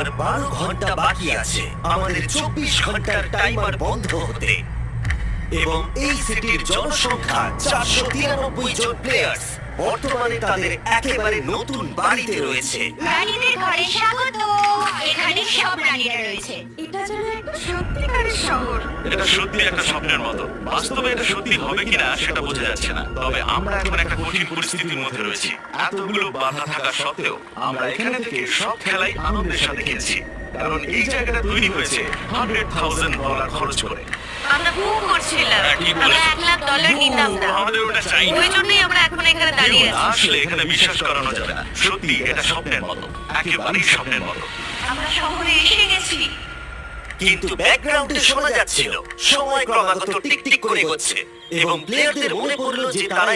আর 12 ঘন্টা বাকি আছে আমাদের 24 ঘন্টার টাইমার বন্ধ হতে। এবং এই সিটির জনসংখ্যা 493 জন প্লেয়ার্স বর্তমানে তাদের একেবারে নতুন বাড়িতে রয়েছে। রানীদের ঘরে স্বাগত। এখানে সব রানীরা রয়েছে। এটা যেন একটা সত্যিকারের শহর। এটা সত্যি একটা স্বপ্নের মতো। বাস্তবে এটা সত্যি হবে কিনা সেটা বোঝা যাচ্ছে না। তবে আমরা এখন একটা কঠিন পরিস্থিতির মধ্যে রয়েছি। এতগুলো বাধা থাকা সত্ত্বেও আমরা এখানে থেকে সব খেলাই আনন্দের সাথে খেলছি, কারণ এই জায়গাটা তৈরি হয়েছে $100,000 খরচ করে। আমরা বুক করছিলাম। হ্যাঁ, ঠিক আমরা বলেছো। $1 লাখ নিতাম না। আমাদের ওটা চাই না। ওই জন্যই আমরা এখন এখানে দাঁড়িয়ে আছি। আসলে এখানে বিশ্বাস করানো যাবে না। সত্যি এটা স্বপ্নের মতো, একেবারেই স্বপ্নের মতো। আমরা শহরে এসে গেছি। কিন্তু ব্যাকগ্রাউন্ডে শোনা যাচ্ছিল সময় ক্রমাগত টিকটিক করে এগোচ্ছে এবং প্লেয়ারদের মনে পড়লো যে তারা